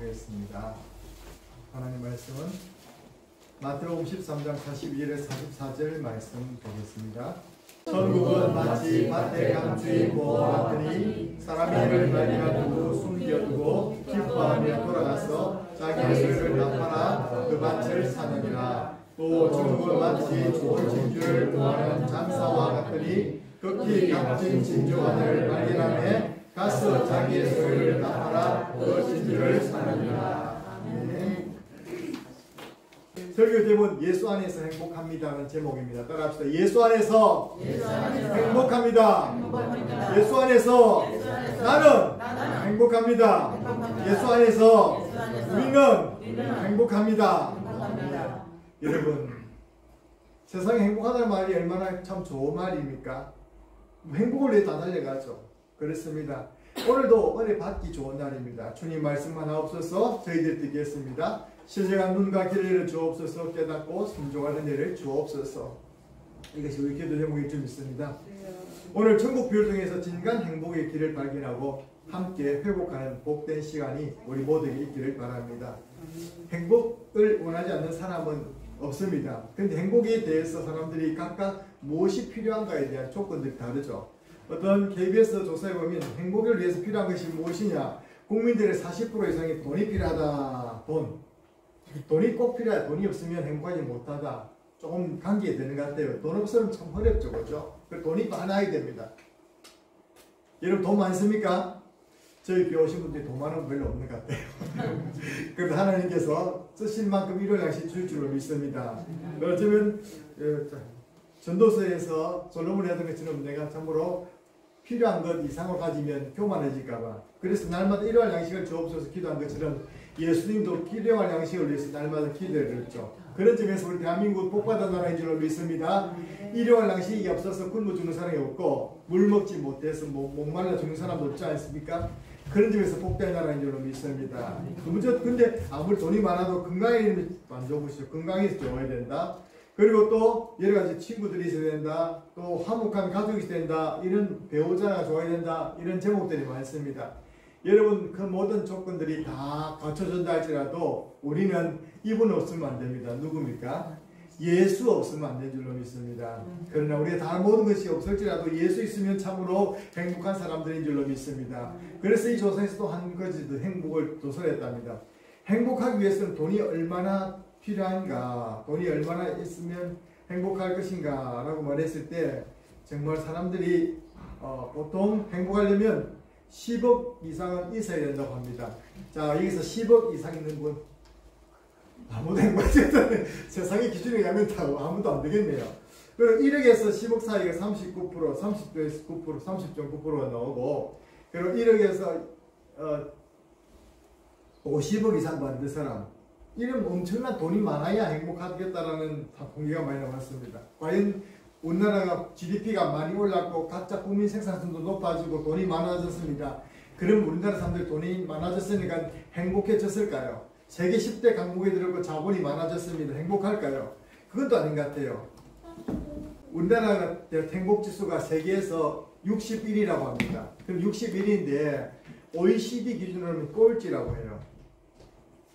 보겠습니다. 하나님 말씀은 마태복음 13장 42절에서 44절 말씀 보겠습니다. 천국은 마치 밭에 감추인 모와 같으니 사람이 이를 발견하고 숨겨두고 기뻐하며 돌아가서 자기의 소유를 다 팔아 그 밭을 사느니라. 또 천국은 마치 좋은 진주를 구하는 장사와 같으니 극히 값진 진주원을 발견하며 가서 자기의 소유를 다 팔아 그 진주를 사느니라. 설교 제목은 예수 안에서 행복합니다는 제목입니다. 따라합시다. 예수 안에서 행복합니다. 예수 안에서 나는 행복합니다. 예수 안에서 우리는 행복합니다. 여러분, 세상에 행복하다는 말이 얼마나 참 좋은 말입니까? 행복을 위해 다 달려가죠. 그렇습니다. 오늘도 은혜 받기 좋은 날입니다. 주님 말씀 하나 없어서 저희들 듣겠습니다. 신령한 눈과 귀를 주옵소서. 깨닫고 순종할 은혜를 주옵소서. 이것이 우리 기도 제목이 좀 있습니다. 오늘 천국 비유를 통해서 진간 행복의 길을 발견하고 함께 회복하는 복된 시간이 우리 모두에게 있기를 바랍니다. 행복을 원하지 않는 사람은 없습니다. 그런데 행복에 대해서 사람들이 각각 무엇이 필요한가에 대한 조건들이 다르죠. 어떤 KBS 조사에 보면 행복을 위해서 필요한 것이 무엇이냐, 국민들의 40% 이상이 돈이 필요하다. 돈이 꼭 필요하다. 돈이 없으면 행복하지 못하다. 조금 관계에 되는 것 같아요. 돈 없으면 참 어렵죠, 그렇죠? 돈이 많아야 됩니다. 여러분 돈 많습니까? 저희 교회 오신 분들이 돈 많은 분 별로 없는 것 같아요. 그래도 하나님께서 쓰실 만큼 일월 양식 줄 줄로 믿습니다. 어쩌면 전도서에서 솔로몬이 하던 것처럼 내가 참으로 필요한 것 이상을 가지면 교만해질까봐, 그래서 날마다 일월 양식을 주옵소서 기도한 것처럼 예수님도 일용할 양식을 위해서 날마다 기도를 했죠. 그런 점에서 우리 대한민국 복받은 나라인 줄로 믿습니다. 일용할 양식이 없어서 굶어 죽는 사람이 없고 물 먹지 못해서 목말라 죽는 사람도 없지 않습니까? 그런 점에서 복된 나라인 줄로 믿습니다. 근데 아무리 돈이 많아도 건강에 만족하시죠. 건강이 좋아야 된다. 그리고 또 여러가지 친구들이 있어야 된다. 또 화목한 가족이 있어야 된다. 이런 배우자가 좋아야 된다. 이런 제목들이 많습니다. 여러분 그 모든 조건들이 다 갖춰진다 할지라도 우리는 이분 없으면 안 됩니다. 누굽니까? 예수 없으면 안 되는 줄로 믿습니다. 그러나 우리가 다 모든 것이 없을지라도 예수 있으면 참으로 행복한 사람들인 줄로 믿습니다. 그래서 이 조사에서도 한 가지 더 행복을 조사했답니다. 행복하기 위해서는 돈이 얼마나 필요한가, 돈이 얼마나 있으면 행복할 것인가 라고 말했을 때 정말 사람들이 보통 행복하려면 10억 이상은 있어야 된다고 합니다. 자, 여기서 10억 이상 있는 분 아무도 행복하지 않다는 세상의 기준에 의하면 아무도 안 되겠네요. 그리고 1억에서 10억 사이가 39%, 30.9%, 30.9%가 나오고, 그리고 1억에서 50억 이상 받는 사람, 이런 엄청난 돈이 많아야 행복하겠다라는 통계가 많이 나왔습니다. 과연 우리나라가 GDP가 많이 올랐고 각자 국민 생산성도 높아지고 돈이 많아졌습니다. 그럼 우리나라 사람들 돈이 많아졌으니까 행복해졌을까요? 세계 10대 강국에 들어오고 자본이 많아졌습니다. 행복할까요? 그건 또 아닌 것 같아요. 우리나라가 행복지수가 세계에서 61이라고 합니다. 그럼 61인데 OECD 기준으로는 꼴찌라고 해요.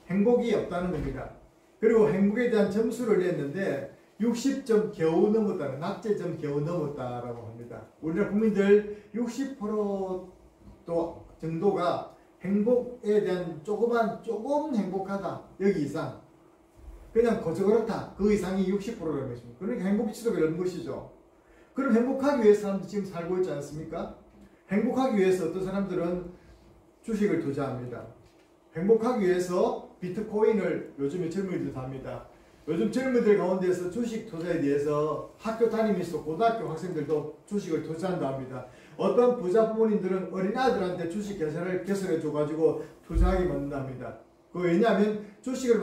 행복이 없다는 겁니다. 그리고 행복에 대한 점수를 냈는데 60점 겨우 넘었다는, 낙제점 겨우 넘었다라고 합니다. 우리나라 국민들 60% 정도가 행복에 대한 조금 행복하다, 여기 이상, 그냥 거저 그렇다, 그 이상이 60%라는 것입니다. 그러니까 행복지수가 이런 것이죠. 그럼 행복하기 위해서 사람들이 지금 살고 있지 않습니까? 행복하기 위해서 어떤 사람들은 주식을 투자합니다. 행복하기 위해서 비트코인을 요즘에 젊은이들 합니다. 요즘 젊은이들 가운데서 주식 투자에 대해서 학교 다니면서 고등학교 학생들도 주식을 투자한다 합니다. 어떤 부자 부모님들은 어린아들한테 주식 개설해 줘가지고 투자하게 만든답니다. 왜냐하면 주식을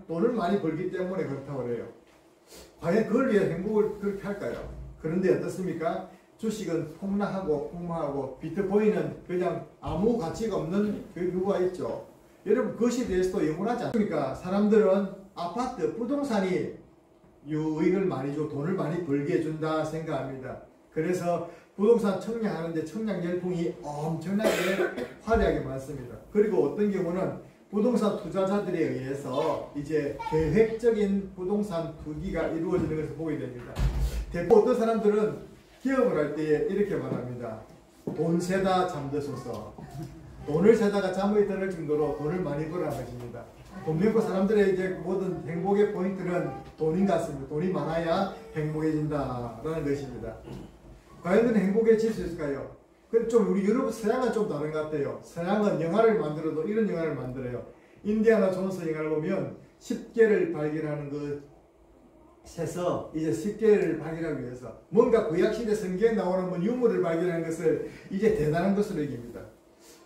돈을 많이 벌기 때문에 그렇다고 그래요. 과연 그걸 위해 행복을 그렇게 할까요? 그런데 어떻습니까? 주식은 폭락하고 비트코인은 그냥 아무 가치가 없는 그거가 있죠. 여러분 그것에 대해서도 영원하지 않습니까? 사람들은 아파트, 부동산이 유익을 많이 줘, 돈을 많이 벌게 해준다 생각합니다. 그래서 부동산 청약하는데 청약 열풍이 엄청나게 화려하게 많습니다. 그리고 어떤 경우는 부동산 투자자들에 의해서 이제 계획적인 부동산 투기가 이루어지는 것을 보게 됩니다. 대부분 어떤 사람들은 기업을 할 때 이렇게 말합니다. 돈 세다 잠드소서. 돈을 세다가 잠이 드는 정도로 돈을 많이 벌라는 것입니다. 돈 많고 사람들의 이제 모든 행복의 포인트는 돈인 것 같습니다. 돈이 많아야 행복해진다라는 것입니다. 과연 그는 행복해질 수 있을까요? 좀 우리 유럽 서양은 좀 다른 것 같아요. 서양은 영화를 만들어도 이런 영화를 만들어요. 인디아나 존스 영화를 보면 10개를 발견하는 것에서 이제 10개를 발견하기 위해서 뭔가 구약시대 성경에 나오는 뭐 유물을 발견하는 것을 이제 대단한 것으로 여깁니다.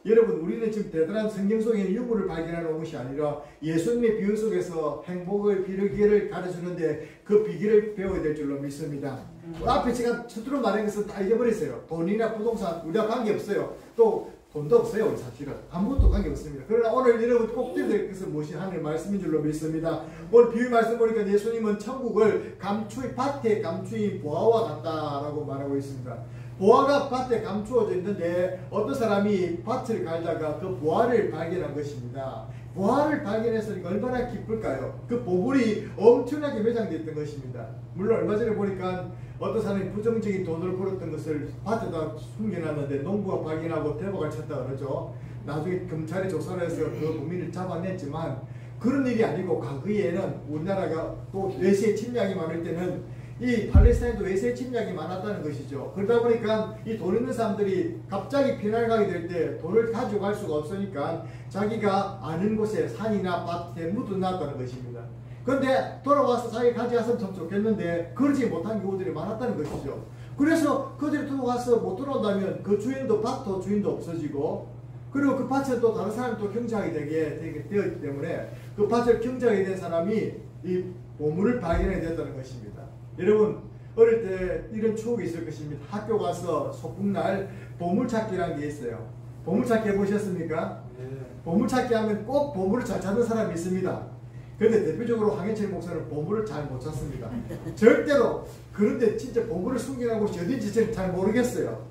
여러분, 우리는 지금 대단한 성경 속에 있는 유물을 발견하는 것이 아니라 예수님의 비유 속에서 행복을 비르기를 가르치는데 그 비결을 배워야 될 줄로 믿습니다. 앞에 제가 첫으로 말한 것은 다 잊어버렸어요. 돈이나 부동산 우리와 관계없어요. 또 돈도 없어요. 우리 사실은 아무것도 관계없습니다. 그러나 오늘 여러분 꼭 들어야 될 것은 무엇이 하나님의 말씀인 줄로 믿습니다. 오늘 비유 말씀 보니까 예수님은 천국을 밭에 감추인 보화와 같다라고 말하고 있습니다. 보화가 밭에 감추어져 있는데 어떤 사람이 밭을 갈다가 그 보화를 발견한 것입니다. 보화를 발견했으니까 얼마나 기쁠까요? 그 보물이 엄청나게 매장되어 있던 것입니다. 물론 얼마 전에 보니까 어떤 사람이 부정적인 돈을 벌었던 것을 밭에다 숨겨놨는데 농부가 발견하고 대박을 쳤다 그러죠. 나중에 검찰이 조사를 해서 그 범인을 잡아냈지만 그런 일이 아니고 과거에는 우리나라가 또 외세 침략이 많을 때는 이 팔레스타인도 외세 침략이 많았다는 것이죠. 그러다 보니까 이 돈 있는 사람들이 갑자기 피난을 가게 될 때 돈을 가지고 갈 수가 없으니까 자기가 아는 곳에 산이나 밭에 묻어놨다는 것입니다. 그런데 돌아와서 자기가 가져갔으면 참 좋겠는데 그러지 못한 경우들이 많았다는 것이죠. 그래서 그들이 돌아와서 못 돌아온다면 그 주인도 밭도 주인도 없어지고 그리고 그 밭에 또 다른 사람이 또 경작이 되게 되었기 때문에 그 밭을 경작이 된 사람이 이 보물을 발견하게 됐다는 것입니다. 여러분 어릴 때 이런 추억이 있을 것입니다. 학교 가서 소풍날 보물찾기라는 게 있어요. 보물찾기 해보셨습니까? 네. 보물찾기 하면 꼭 보물을 잘 찾는 사람이 있습니다. 그런데 대표적으로 황현철 목사는 보물을 잘 못 찾습니다. 절대로. 그런데 진짜 보물을 숨기는 곳이 어딘지 잘 모르겠어요.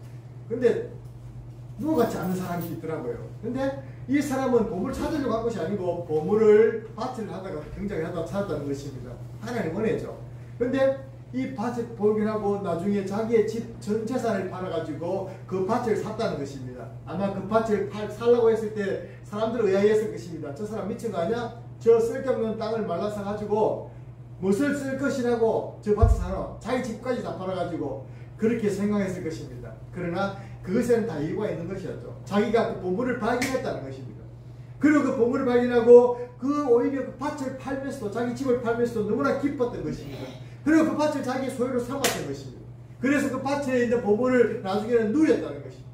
근데 누구같이 아는 사람이 있더라고요. 근데 이 사람은 보물을 찾으려고 한 것이 아니고 보물을 밭을 하다가 경작을 하다가 찾았다는 것입니다. 하나님 은혜죠. 근데 이 밭을 발견하고 나중에 자기의 집 전 재산을 팔아가지고 그 밭을 샀다는 것입니다. 아마 그 밭을 살라고 했을 때 사람들을 의아했을 것입니다. 저 사람 미친 거 아니야? 저 쓸데없는 땅을 말라서 가지고 무엇을 쓸 것이라고 저 밭을 사노? 자기 집까지 다 팔아가지고 그렇게 생각했을 것입니다. 그러나 그것에는 다 이유가 있는 것이었죠. 자기가 그 보물을 발견했다는 것입니다. 그리고 그 보물을 발견하고 오히려 그 밭을 팔면서도 자기 집을 팔면서도 너무나 기뻤던 것입니다. 그리고 그 밭을 자기 소유로 삼았던 것입니다. 그래서 그 밭에 있는 보물을 나중에는 누렸다는 것입니다.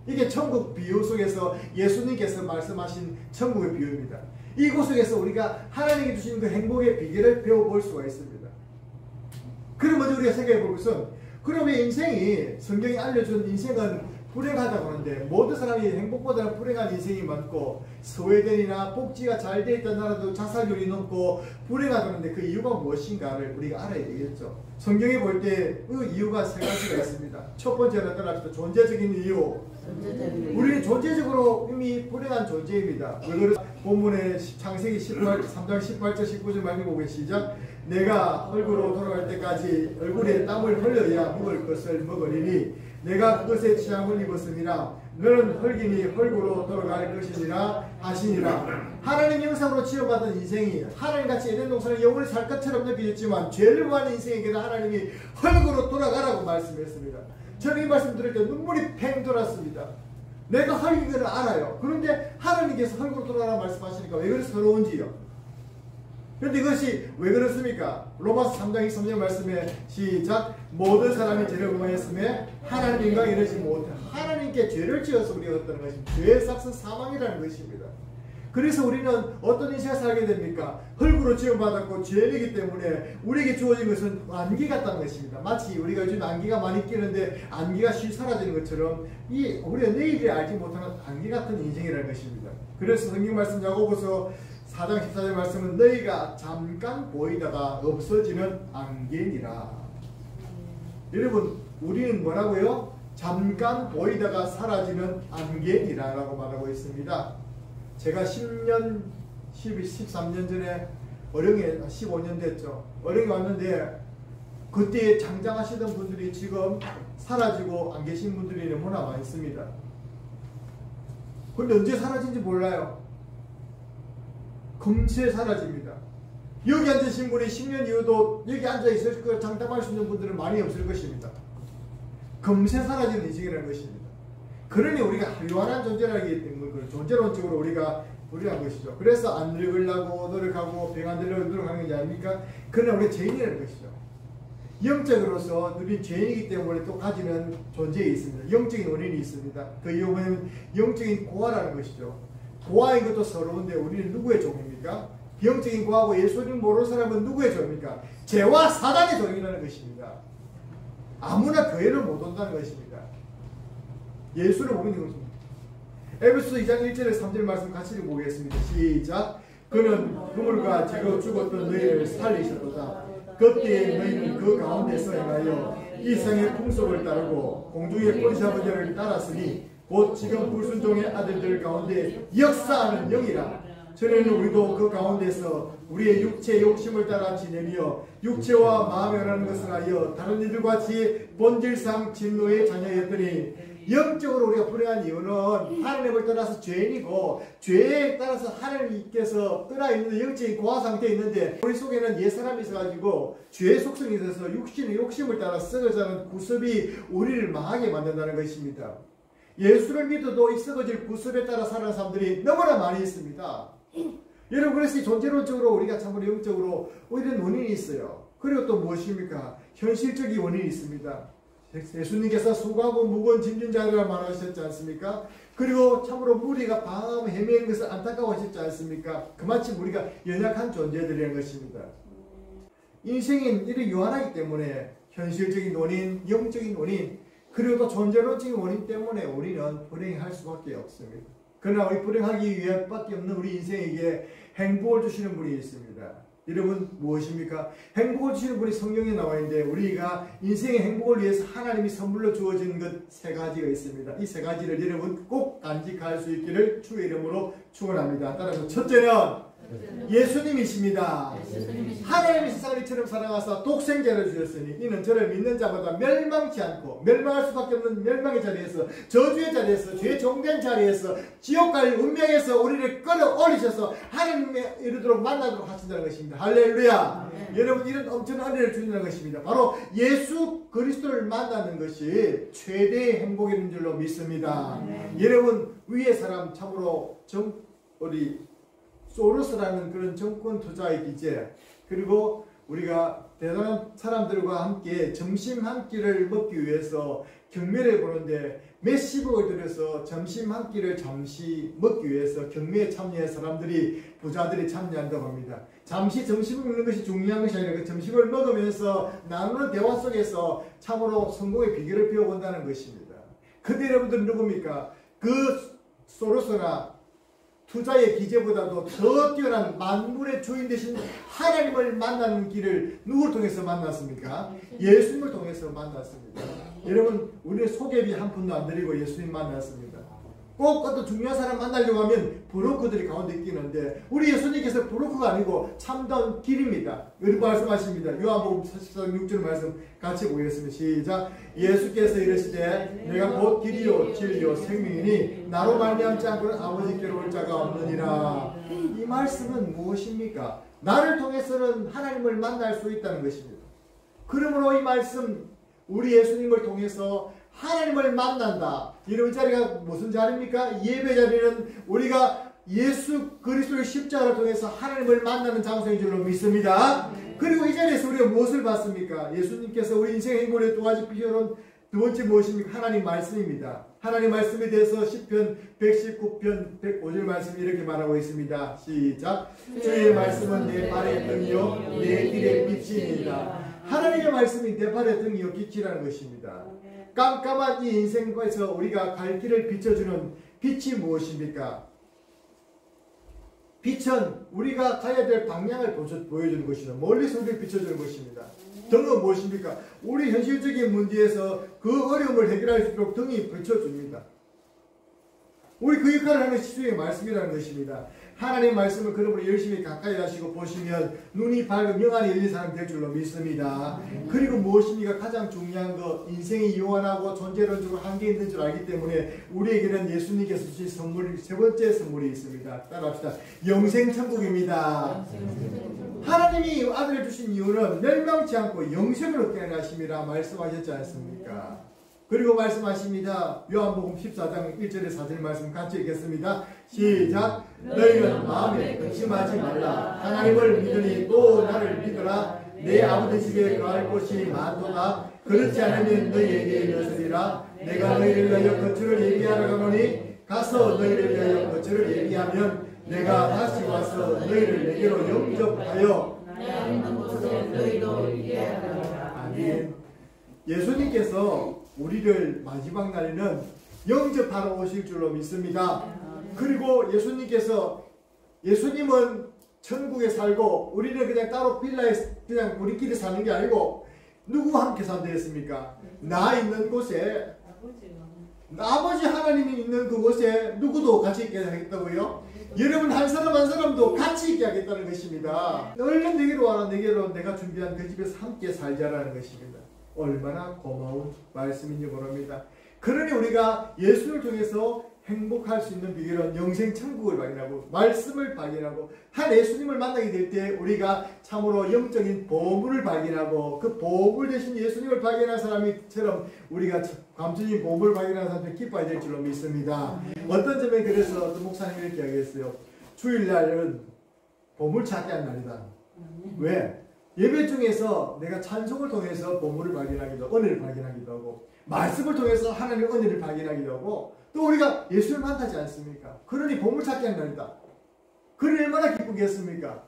이게 천국 비유 속에서 예수님께서 말씀하신 천국의 비유입니다. 이곳 속에서 우리가 하나님이 주신 그 행복의 비결을 배워볼 수가 있습니다. 그러면 우리가 생각해 볼 것은 그러면 인생이 성경이 알려준 인생은 불행하다고 하는데 모든 사람이 행복보다는 불행한 인생이 많고 스웨덴이나 복지가 잘 돼 있던 나라도 자살률이 높고 불행하다고 하는데 그 이유가 무엇인가를 우리가 알아야 되겠죠. 성경에 볼 때 그 이유가 세 가지가 있습니다. 첫 번째는 따라합시다. 존재적인 이유. 우리는 존재적으로 이미 불행한 존재입니다. 왜 그러냐? 본문의 창세기 3장 18절 19절 말씀 보고 시작. 내가 흙으로 돌아갈 때까지 얼굴에 땀을 흘려야 먹을 것을 먹으리니 내가 그것에 취함을 입었음이라. 너는 흙이니 흙으로 돌아갈 것이니라 하시니라. 하나님 형상으로 지어받은 인생이 하나님같이 에덴 동산을 영원히 살 것처럼 느껴졌지만 죄를 많은 인생에게는 하나님이 흙으로 돌아가라고 말씀했습니다. 저는 이 말씀 들을 때 눈물이 팽 돌았습니다. 내가 흙인 걸 알아요. 그런데 하나님께서 흙으로 돌아가라고 말씀하시니까 왜 그래서 서러운지요. 그런데 이것이 왜 그렇습니까? 로마서 3장 23절 말씀에 시작. 모든 사람이 죄를 범하였음에 하나님과 이르지 못해. 하나님께 죄를 지어서 우리가 어떤 것입니다. 죄의 삭은 사망이라는 것입니다. 그래서 우리는 어떤 인생을 살게 됩니까? 흙으로 지어받았고 죄이기 때문에 우리에게 주어진 것은 안개 같다는 것입니다. 마치 우리가 요즘 안개가 많이 끼는데 안개가 쉽게 사라지는 것처럼 우리가 내일을 알지 못하는 안개 같은 인생이라는 것입니다. 그래서 성경 말씀 야고보서 4장 14절 말씀은 너희가 잠깐 보이다가 없어지는 안개니라. 여러분 우리는 뭐라고요? 잠깐 보이다가 사라지는 안개니라 라고 말하고 있습니다. 제가 10년, 13년 전에 어령에 15년 됐죠. 어령에 왔는데 그때 장장하시던 분들이 지금 사라지고 안 계신 분들이 너무나 많습니다. 그런데 언제 사라진지 몰라요. 금세 사라집니다. 여기 앉으신 분이 10년 이후도 여기 앉아있을 거 장담할 수 있는 분들은 많이 없을 것입니다. 금세 사라지는 인생이라는 것입니다. 그러니 우리가 유한한 존재라기 때문에 존재론적으로 우리가 불의한 것이죠. 그래서 안 늙으려고 노력하고 병 안 들려고 노력하는 게 아닙니까? 그러나 우리 죄인이라는 것이죠. 영적으로서 우리 죄인이기 때문에 또 가지는 존재에 있습니다. 영적인 원인이 있습니다. 그 이유는 영적인 고아라는 것이죠. 고아인 것도 서러운데 우리는 누구의 종입니까? 영적인 고아고 예수님 모르는 사람은 누구의 종입니까? 죄와 사단의 종이라는 것입니다. 아무나 교회를 못 온다는 것입니다. 예수를 못 믿는 것입니다. 에베소서 2장 1절에 3절 말씀 같이 읽어보겠습니다. 시작. 그는 그물과 지고 죽었던 너희를 살리셨도다. 그때 너희는 그 가운데서 행하여 이 세상의 풍속을 따르고 공중의 권세 아버지를 따랐으니 곧 지금 불순종의 아들들 가운데 역사하는 영이라. 전에는 우리도 그 가운데서 우리의 육체의 욕심을 따라 지내며 육체와 마음에 원하는 것을 하여 다른 이들같이 본질상 진노의 자녀였더니 영적으로 우리가 불행한 이유는 하나님을 떠나서 죄인이고 죄에 따라서 하나님께서 떠나 있는데 영적인 고아 상태에 있는데 우리 속에는 옛사람이 있어가지고 죄의 속성이 있어서 육신의 욕심을 따라 썩어가는 구습이 우리를 망하게 만든다는 것입니다. 예수를 믿어도 이 썩어질 구습에 따라 사는 사람들이 너무나 많이 있습니다. 여러분, 그래서 존재론적으로 우리가 참으로 영적으로 이런 원인이 있어요. 그리고 또 무엇입니까? 현실적인 원인이 있습니다. 예수님께서 수고하고 무거운 짐진 자들아 말하셨지 않습니까? 그리고 참으로 무리가 밤 헤매는 것을 안타까워하셨지 않습니까? 그마침 우리가 연약한 존재들이라는 것입니다. 인생은 이렇게 유한하기 때문에 현실적인 원인, 영적인 원인, 그리고 또 존재론적인 원인 때문에 우리는 불행할 수밖에 없습니다. 그러나 우리 불행하기 위해밖에 없는 우리 인생에게 행복을 주시는 분이 있습니다. 여러분, 무엇입니까? 행복을 주시는 분이 성경에 나와 있는데 우리가 인생의 행복을 위해서 하나님이 선물로 주어진 것 세 가지가 있습니다. 이 세 가지를 여러분 꼭 간직할 수 있기를 주의 이름으로 축원합니다. 따라서 첫째는 예수님이십니다. 하나님이 세상을 이처럼 사랑하사 독생자를 주셨으니 이는 저를 믿는 자마다 멸망치 않고 멸망할 수밖에 없는 멸망의 자리에서 저주의 자리에서 죄의 종된 자리에서 지옥갈 운명에서 우리를 끌어올리셔서 하나님에 이르도록 만나도록 하신다는 것입니다. 할렐루야. 여러분, 이런 엄청난 은혜를 주신다는 것입니다. 바로 예수 그리스도를 만나는 것이 최대의 행복인 줄로 믿습니다. 여러분, 위의 사람 참으로 우리 소로스라는 그런 정권 투자의 기재, 그리고 우리가 대단한 사람들과 함께 점심 한 끼를 먹기 위해서 경매를 보는데 몇십억을 들여서 점심 한 끼를 잠시 먹기 위해서 경매에 참여한 사람들이, 부자들이 참여한다고 합니다. 잠시 점심을 먹는 것이 중요한 것이 아니라 그 점심을 먹으면서 나누는 대화 속에서 참으로 성공의 비결을 배워본다는 것입니다. 근데 여러분들은 누굽니까? 그 소로스나 투자의 기재보다도 더 뛰어난 만물의 주인 되신 하나님을 만나는 길을 누구를 통해서 만났습니까? 예수님을 통해서 만났습니다. 여러분, 우리는 소개비 한 푼도 안 드리고 예수님 만났습니다. 꼭 어떤 중요한 사람 만나려고 하면 브로커들이 가운데 끼는데 우리 예수님께서 브로커가 아니고 참다운 길입니다. 이렇게 말씀하십니다. 요한복음 44장 6절 말씀 같이 보겠습니다. 시작. 예수께서 이르시되 내가 곧 길이요 진리요 생명이니 나로 말미암지 않고는 아버지께로 올 자가 없느니라. 이 말씀은 무엇입니까? 나를 통해서는 하나님을 만날 수 있다는 것입니다. 그러므로 이 말씀, 우리 예수님을 통해서 하나님을 만난다. 이런 자리가 무슨 자리입니까? 예배 자리는 우리가 예수 그리스도의 십자가를 통해서 하나님을 만나는 장소인 줄로 믿습니다. 그리고 이 자리에서 우리가 무엇을 봤습니까? 예수님께서 우리 인생의 행복의 두 가지 비결은 두 번째 무엇입니까? 하나님 말씀입니다. 하나님 말씀에 대해서 시편 119편 105절 말씀이 이렇게 말하고 있습니다. 시작. 주의 말씀은 내 발의 등이요 내 길의 빛입니다. 하나님의 말씀이 내 발의 등이요 빛이라는 것입니다. 깜깜한 이 인생에서 우리가 갈 길을 비춰주는 빛이 무엇입니까? 빛은 우리가 가야 될 방향을 보여주는 것이다. 멀리서 우리를 비춰주는 것입니다. 등은 무엇입니까? 우리 현실적인 문제에서 그 어려움을 해결할 수 있도록 등이 비춰줍니다. 우리 그 역할을 하는 시중의 말씀이라는 것입니다. 하나님의 말씀을 그러므로 열심히 가까이 하시고 보시면 눈이 밝은 영안이 열린 사람 될 줄로 믿습니다. 그리고 무엇입니까? 가장 중요한 것, 인생이 유한하고 존재론적으로 한계 있는 줄 알기 때문에 우리에게는 예수님께서 주신 선물, 세 번째 선물이 있습니다. 따라합시다. 영생천국입니다. 하나님이 아들을 주신 이유는 멸망치 않고 영생을 얻게 하심이라 말씀하셨지 않습니까? 그리고 말씀하십니다. 요한복음 14장 1절에 4절 말씀 같이 읽겠습니다. 시작. 너희는 마음에 근심하지 말라. 하나님을 믿으니 또 나를 믿으라. 내 아버지 집에 거할 곳이 많도다. 그렇지 않으면 너희에게 이르시리라. 내가 너희를 위하여 거처를 예비하러 가노니 가서 너희를 위하여 거처를 예비하면 내가 다시 와서 너희를 내게로 영접하여 내가 있는 곳에 너희도 있게 하리라. 아멘. 예수님께서 우리를 마지막 날에는 영접하러 오실 줄로 믿습니다. 그리고 예수님은 천국에 살고 우리는 그냥 따로 빌라에 그냥 우리끼리 사는 게 아니고 누구와 함께 산다 했습니까? 나 있는 곳에 아버지 하나님이 있는 그곳에 누구도 같이 있게 하겠다고요? 여러분 한 사람 한 사람도 같이 있게 하겠다는 것입니다. 얼른 내게로 와라. 내게로 내가 준비한 그 집에서 함께 살자라는 것입니다. 얼마나 고마운 말씀인지 모릅니다. 그러니 우리가 예수를 통해서 행복할 수 있는 비결은 영생천국을 발견하고 말씀을 발견하고 한 예수님을 만나게 될 때 우리가 참으로 영적인 보물을 발견하고 그 보물 대신 예수님을 발견한 사람이처럼 우리가 감천인 보물을 발견한 사람들 기뻐야 될 줄로 믿습니다. 어떤 점에 그래서 어떤 목사님이 이렇게 이야기했어요. 주일날은 보물 찾기 한 날이다. 왜? 예배 중에서 내가 찬송을 통해서 보물을 발견하기도 하고 은혜를 발견하기도 하고 말씀을 통해서 하나님의 은혜를 발견하기도 하고 또 우리가 예수를 만나지 않습니까? 그러니 보물찾기 한 날이다. 그러니 얼마나 기쁘겠습니까?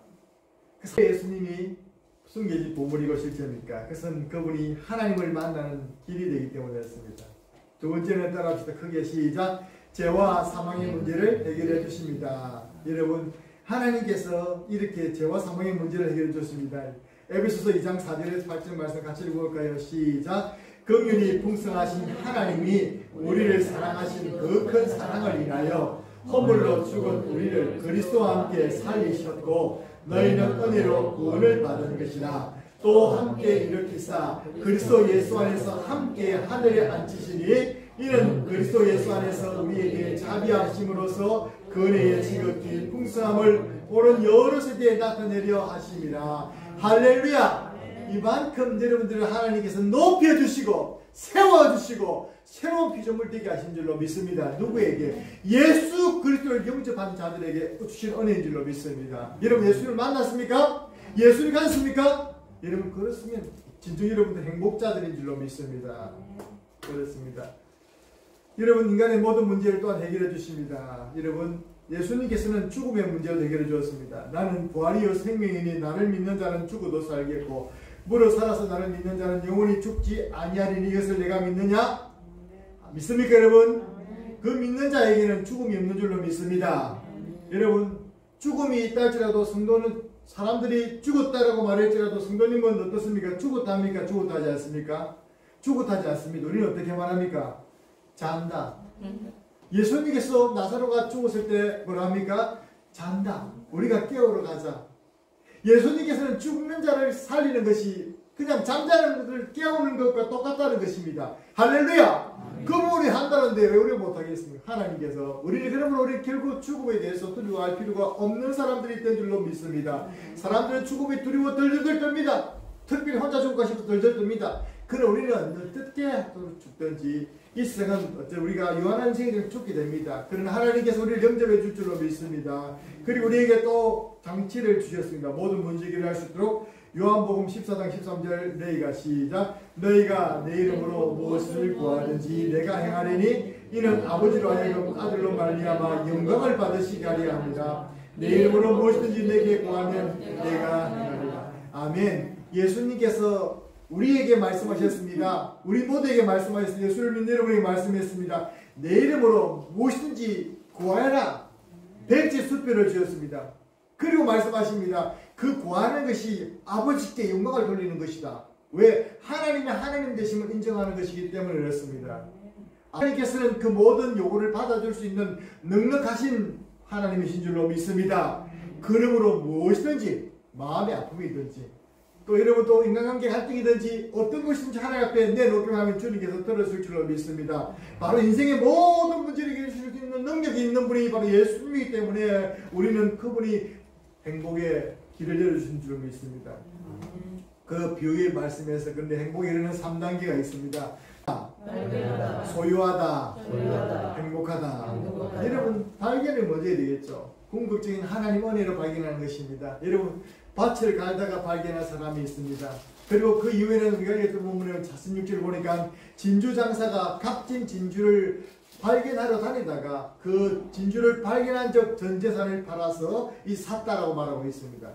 그래서 예수님이 숨겨진 보물이고 실제입니까? 그것은 그분이 하나님을 만나는 길이 되기 때문이었습니다. 두 번째는 따라합시다. 크게 시작. 죄와 사망의 문제를 해결해 주십니다. 여러분 하나님께서 이렇게 죄와 사망의 문제를 해결해 주십니다. 에베소서 2장 4절에서 8절 말씀 같이 읽어볼까요? 시작. 긍휼이 풍성하신 하나님이 우리를 사랑하신 그 큰 사랑을 인하여 허물로 죽은 우리를 그리스도와 함께 살리셨고 너희는 은혜로 구원을 받은 것이라. 또 함께 일으키사 그리스도 예수 안에서 함께 하늘에 앉히시니 이는 그리스도 예수 안에서 우리에게 자비하심으로써 그 은혜의 지극히 풍성함을 오는 여러 세대에 나타내려 하심이라. 할렐루야. 이만큼 여러분들을 하나님께서 높여주시고 세워주시고 새로운 피조물 되게 하신 줄로 믿습니다. 누구에게? 예수 그리스도를 영접한 자들에게 주신 은혜인 줄로 믿습니다. 여러분 예수님을 만났습니까? 예수를 가졌습니까? 여러분 그렇으면 진정 여러분들 행복자들인 줄로 믿습니다. 그렇습니다. 여러분 인간의 모든 문제를 또한 해결해 주십니다. 여러분 예수님께서는 죽음의 문제를 해결해 주었습니다. 나는 부활이요 생명이니 나를 믿는 자는 죽어도 살겠고 물어 살아서 나를 믿는 자는 영원히 죽지 아니하리니 이것을 내가 믿느냐? 믿습니까 여러분? 그 믿는 자에게는 죽음이 없는 줄로 믿습니다. 여러분 죽음이 있다 할지라도 성도는 사람들이 죽었다라고 말할지라도 성도님은 어떻습니까? 죽었답니까? 죽었다 하지 않습니까? 죽었다 하지 않습니다. 우리는 어떻게 말합니까? 잔다. 예수님께서 나사로가 죽었을 때 뭐라 합니까? 잔다. 우리가 깨우러 가자. 예수님께서는 죽는 자를 살리는 것이 그냥 잠자는 것을 깨우는 것과 똑같다는 것입니다. 할렐루야! 그분이 한다는데 왜 우리가 못하겠습니까? 하나님께서 우리를 그러므로 우리 결국 죽음에 대해서 두려워할 필요가 없는 사람들이 된 줄로 믿습니다. 사람들은 죽음이 두려워 덜덜 떱니다. 특별히 혼자 죽을까 싶어 덜덜 떱니다. 그러나 우리는 어떻게 죽든지 이 세상은 우리가 유한한 생에 죽게 됩니다. 그러나 하나님께서 우리를 영접해 줄 줄로 믿습니다. 그리고 우리에게 또 장치를 주셨습니다. 모든 문제 해결할 수 있도록 요한복음 14장 13절 너희가 시작. 너희가 내 이름으로 무엇을 구하든지 내가 행하리니 이는 아버지로 하여금 아들로 말미암아 영광을 받으시게 하려 합니다. 내 이름으로 무엇이든지 내게 구하면 내가 행하리라. 아멘. 예수님께서 우리에게 말씀하셨습니다. 우리 모두에게 말씀하셨습니다. 예수를 믿는 여러분에게 말씀했습니다. 내 이름으로 무엇이든지 구하여라. 백지 수표를 주었습니다. 그리고 말씀하십니다. 그 구하는 것이 아버지께 영광을 돌리는 것이다. 왜? 하나님이 하나님 되심을 인정하는 것이기 때문에 그렇습니다. 하나님께서는 그 모든 요구를 받아줄 수 있는 넉넉하신 하나님이신 줄로 믿습니다. 그러므로 무엇이든지 마음의 아픔이든지 또 여러분 또 인간관계 갈등이든지 어떤 것이든지 하나님 앞에 내놓기만 하면 주님께서 들어줄 줄로 믿습니다. 바로 인생의 모든 문제를 해결해 줄 수 있는 능력이 있는 분이 바로 예수님이기 때문에 우리는 그분이 행복의 길을 열어주신 줄로 믿습니다. 그 비유의 말씀에서 그런데 행복에 이르는 3단계가 있습니다. 발견하다, 소유하다, 소유하다, 행복하다. 행복하다. 여러분 발견을 먼저 해야 되겠죠. 궁극적인 하나님 은혜로 발견하는 것입니다. 여러분 밭을 갈다가 발견한 사람이 있습니다. 그리고 그 이후에는 우리가 읽었던 본문에 46절 보니까 진주 장사가 값진 진주를 발견하러 다니다가 그 진주를 발견한 적 전 재산을 팔아서 이 샀다라고 말하고 있습니다.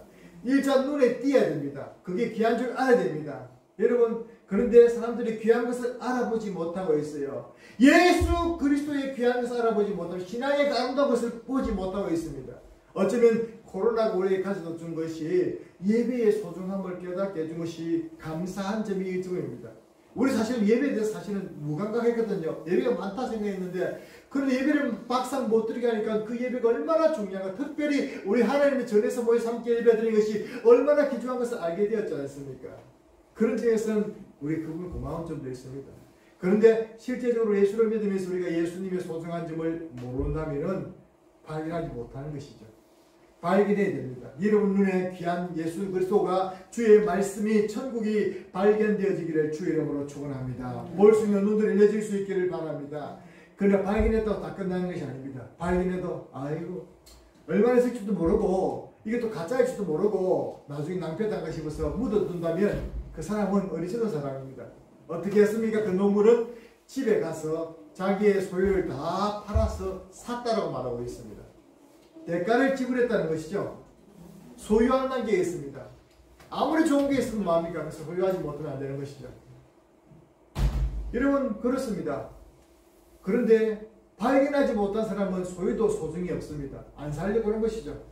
일단 눈에 띄어야 됩니다. 그게 귀한 줄 알아야 됩니다. 여러분 그런데 사람들이 귀한 것을 알아보지 못하고 있어요. 예수 그리스도의 귀한 것을 알아보지 못하고 신앙의 아름다운 것을 보지 못하고 있습니다. 어쩌면 코로나가 우리에게 가져다 준 것이 예배의 소중함을 깨닫게 해준 것이 감사한 점이 일종입니다. 우리 사실 예배에 대해서 사실은 무감각했거든요. 예배가 많다 생각했는데 그런데 예배를 막상 못 드리게 하니까 그 예배가 얼마나 중요한가. 특별히 우리 하나님의 전에서 모여서 함께 예배 드리는 것이 얼마나 귀중한 것을 알게 되었지 않습니까? 그런 점에서는 우리 그분 고마운 점도 있습니다. 그런데 실제적으로 예수를 믿으면서 우리가 예수님의 소중한 점을 모른다면 발견하지 못하는 것이죠. 발견해야 됩니다. 여러분 눈에 귀한 예수 그리스도가 주의 말씀이 천국이 발견되어지기를 주의 이름으로 축원합니다. 볼 수 있는 눈들이 열릴 수 있기를 바랍니다. 그러나 발견했다고 다 끝나는 것이 아닙니다. 발견해도 아이고 얼마나 쓸지도 모르고 이게 또 가짜일지도 모르고 나중에 낭패당가 싶어서 묻어둔다면 그 사람은 어리석은 사람입니다. 어떻게 했습니까? 그 노물은 집에 가서 자기의 소유를 다 팔아서 샀다라고 말하고 있습니다. 대가를 지불했다는 것이죠. 소유하는 단계에 있습니다. 아무리 좋은 게 있으면 뭐합니까? 그래서 소유하지 못하면 안 되는 것이죠. 여러분 그렇습니다. 그런데 발견하지 못한 사람은 소유도 소중이 없습니다. 안 살려고 하는 것이죠.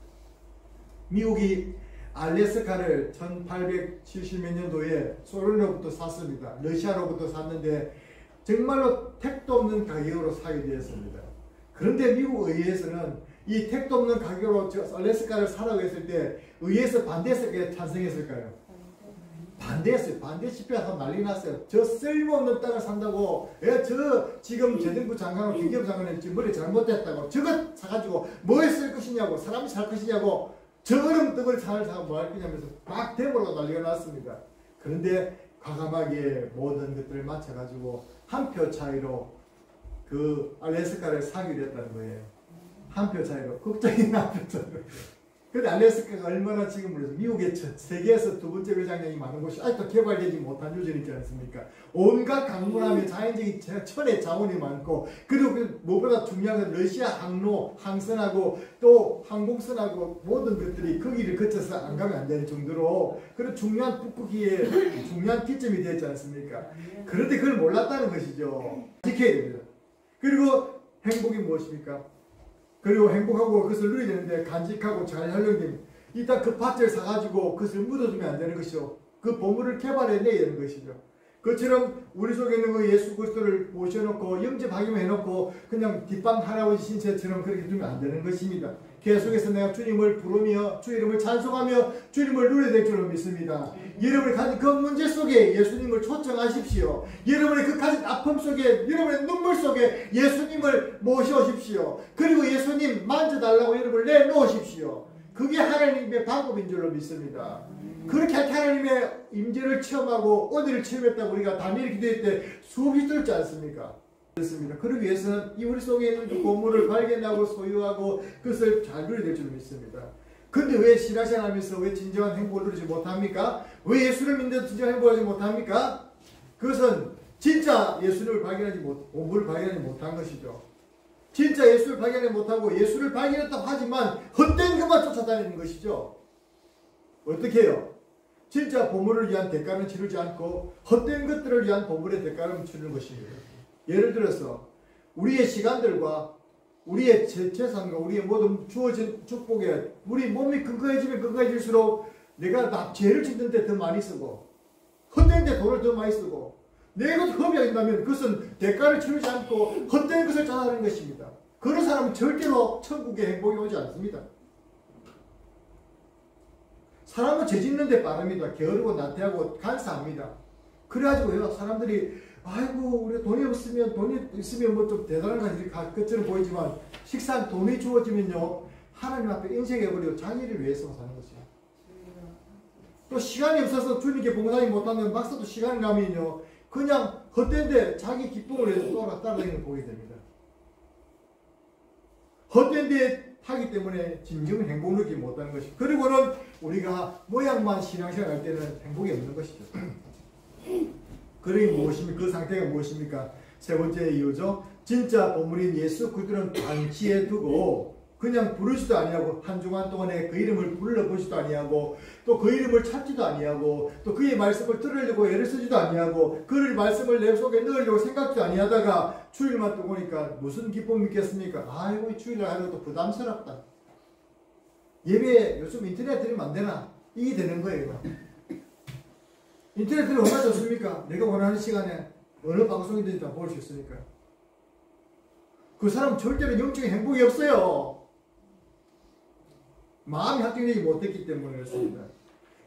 미국이 알래스카를 1870몇 년도에 소련으로부터 샀습니다. 러시아로부터 샀는데 정말로 택도 없는 가격으로 사게 되었습니다. 그런데 미국 의회에서는 이 택도 없는 가격으로 알래스카를 사라고 했을 때 의회에서 반대했을까요? 찬성했을까요? 반대했어요. 반대 집회하고 난리 났어요. 저 쓸모없는 땅을 산다고 저 지금 재정부 장관하고 기계부 장관이 지금 머리 잘못됐다고 저것 사가지고 뭐에 쓸 것이냐고 사람이 살 것이냐고 저 얼음 떡을 사고 뭐 할 거냐면서 막 대보라고 난리가 났습니다. 그런데 과감하게 모든 것들을 맞춰가지고 한 표 차이로 그 알래스카를 사기로 했다는 거예요. 한 표 차이로. 국장이 한 표 차이로. 근데 알래스카가 얼마나 지금 그래서 미국의 세계에서 두 번째 회장량이 많은 곳이 아직도 개발되지 못한 유전이 있지 않습니까? 온갖 강물하면 자연적인 천의 자원이 많고 그리고 무엇보다 중요한 건 러시아 항로, 항선하고 또 항공선하고 모든 것들이 거기를 거쳐서 안 가면 안 되는 정도로 그런 중요한 북극기의 중요한 기점이 되었지 않습니까? 그런데 그걸 몰랐다는 것이죠. 지켜야 됩니다. 그리고 행복이 무엇입니까? 그리고 행복하고 그것을 누려야 되는데 간직하고 잘 활용됩니다. 일단 그 밭을 사가지고 그것을 묻어두면 안 되는 것이죠. 그 보물을 개발해내야 되는 것이죠. 그처럼 우리 속에 있는 그 예수 그리스도를 모셔놓고 영접하기만 해놓고 그냥 뒷방 할아버지 신세처럼 그렇게 두면 안 되는 것입니다. 계속해서 내가 주님을 부르며 주 이름을 찬송하며 주님을 누려야 될 줄로 믿습니다. 여러분이 가진 그 문제 속에 예수님을 초청하십시오. 여러분의 그 가진 아픔 속에 여러분의 눈물 속에 예수님을 모셔오십시오. 그리고 예수님 만져달라고 여러분을 내놓으십시오. 그게 하나님의 방법인 줄로 믿습니다. 그렇게 할 때 하나님의 임재를 체험하고 은혜를 체험했다고 우리가 다니엘 기도회 때 수없이 들었지 않습니까? 그렇습니다. 그러기 위해서는 이 우리 속에 있는 그 보물을 발견하고 소유하고 그것을 잘 누려야 될 줄 믿습니다. 근데 왜 신앙생활하면서 왜 진정한 행복을 누리지 못합니까? 왜 예수를 믿는데도 진정한 행복을 하지 못합니까? 그것은 진짜 예수를 발견하지 보물을 발견하지 못한 것이죠. 진짜 예수를 발견하지 못하고 예수를 발견했다고 하지만 헛된 것만 쫓아다니는 것이죠. 어떻게 해요? 진짜 보물을 위한 대가는 치르지 않고 헛된 것들을 위한 보물의 대가를 치르는 것입니다. 예를 들어서 우리의 시간들과 우리의 재산과 우리의 모든 주어진 축복에 우리 몸이 건강해지면 건강해질수록 내가 죄를 짓는 데 더 많이 쓰고 헛된 데 돈을 더 많이 쓰고 내 것을 허비한다면 그것은 대가를 치르지 않고 헛된 것을 자랑하는 것입니다. 그런 사람은 절대로 천국에 행복이 오지 않습니다. 사람은 죄 짓는 데 빠릅니다. 게으르고 나태하고 간사합니다. 그래가지고요, 사람들이 아이고 우리 돈이 있으면 뭐 좀 대단한 것처럼 보이지만 식상 돈이 주어지면요, 하나님 앞에 인생해버리고 자기를 위해서 사는 것이에요. 또 시간이 없어서 주님께 봉사하지 못하는 박사도 시간이 나면요, 그냥 헛된데 자기 기쁨을 위해서 따라다니는 보게 됩니다. 헛된데 하기 때문에 진정한 행복을 느끼지 못하는 것이죠. 그리고는 우리가 모양만 신앙생활 할 때는 행복이 없는 것이죠. 그러니 무엇입니까? 그 상태가 무엇입니까? 세 번째 이유죠. 진짜 보물인 예수 그리스도는 방치해 두고 그냥 부르지도 아니하고 한 주간 동안에 그 이름을 불러보지도 아니하고 또 그 이름을 찾지도 아니하고 또 그의 말씀을 들으려고 애를 쓰지도 아니하고 그의 말씀을 내 속에 넣으려고 생각도 아니하다가 주일만 또 보니까 무슨 기쁨이 있겠습니까? 아이고 주일날 하는 것도 부담스럽다. 예배 요즘 인터넷 들으면 안 되나? 이게 되는 거예요. 인터넷 들으면 얼마나 좋습니까? 내가 원하는 시간에 어느 방송이든지 다 볼 수 있으니까. 그 사람은 절대로 영적인 행복이 없어요. 마음이 확정되지 못했기 때문에 그렇습니다.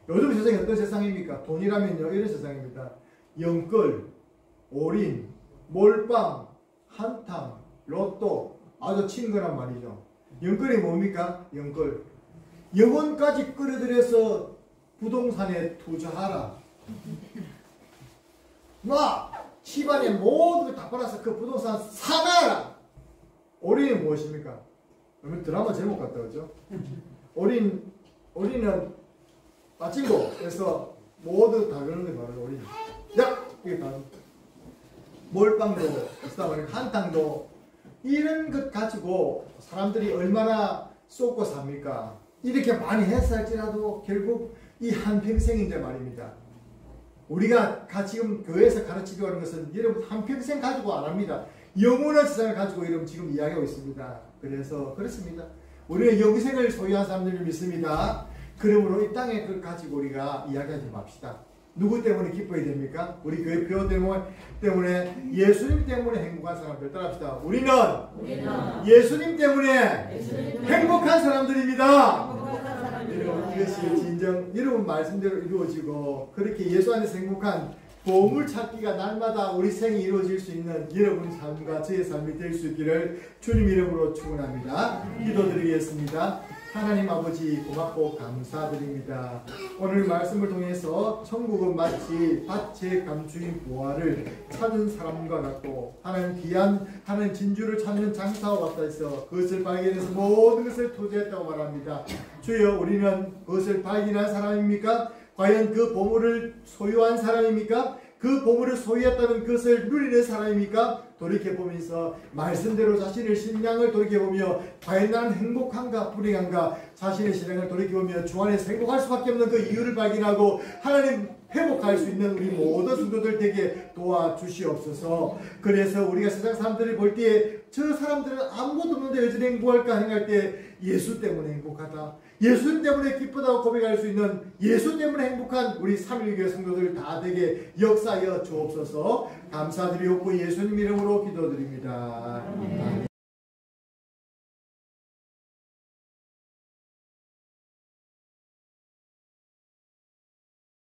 요즘 세상이 어떤 세상입니까? 돈이라면요 이런 세상입니다. 영끌, 올인, 몰빵, 한탕, 로또, 아주 친근한 말이죠. 영끌이 뭡니까? 영끌. 영혼까지 끌어들여서 부동산에 투자하라. 막 집안에 모든 걸 다 팔아서 그 부동산 사놔라. 올인은 무엇입니까? 여러분 드라마 제목 같다 그죠? 올인은 빠친거에서 모두 다 그런 게 바로 올인. 야! 이게 다 몰빵도 그다음에 한탕도 이런 것 가지고 사람들이 얼마나 쏟고 삽니까? 이렇게 많이 했을지라도 결국 이 한평생인데 말입니다. 우리가 지금 교회에서 가르치려고 하는 것은 여러분 한평생 가지고 안 합니다. 영원한 세상을 가지고 여러분 지금 이야기하고 있습니다. 그래서 그렇습니다. 우리는 영생을 소유한 사람들을 믿습니다. 그러므로 이 땅에 그걸 가지고 우리가 이야기하지 맙시다. 누구 때문에 기뻐야 됩니까? 우리 교회 표 때문에 예수님 때문에 행복한 사람들 따라합시다. 우리는 예수님 때문에 행복한 사람들입니다. 여러분 이것이 진정 여러분 말씀대로 이루어지고 그렇게 예수 안에서 행복한 보물 찾기가 날마다 우리 생이 이루어질 수 있는 여러분 삶과 저의 삶이 될 수 있기를 주님 이름으로 축원합니다. 기도드리겠습니다. 하나님 아버지 고맙고 감사드립니다. 오늘 말씀을 통해서 천국은 마치 밭에 감추인 보화를 찾은 사람과 같고 하나님 귀한 하나님 진주를 찾는 장사와 같다 해서 그것을 발견해서 모든 것을 투자했다고 말합니다. 주여 우리는 그것을 발견한 사람입니까? 과연 그 보물을 소유한 사람입니까? 그 보물을 소유했다면 그것을 누리는 사람입니까? 돌이켜보면서 말씀대로 자신의 신앙을 돌이켜보며 과연 나는 행복한가 불행한가 자신의 신앙을 돌이켜보며 주 안에서 행복할 수밖에 없는 그 이유를 발견하고 하나님 회복할 수 있는 우리 모든 성도들 되게 도와주시옵소서. 그래서 우리가 세상 사람들을 볼 때에 저 사람들은 아무것도 없는데 여전히 행복할까 생각할 때 예수 때문에 행복하다. 예수 때문에 기쁘다고 고백할 수 있는 예수 때문에 행복한 우리 삼일교회 성도들 다 되게 역사하여 주옵소서. 감사드리옵고 예수님 이름으로 기도드립니다. 아멘.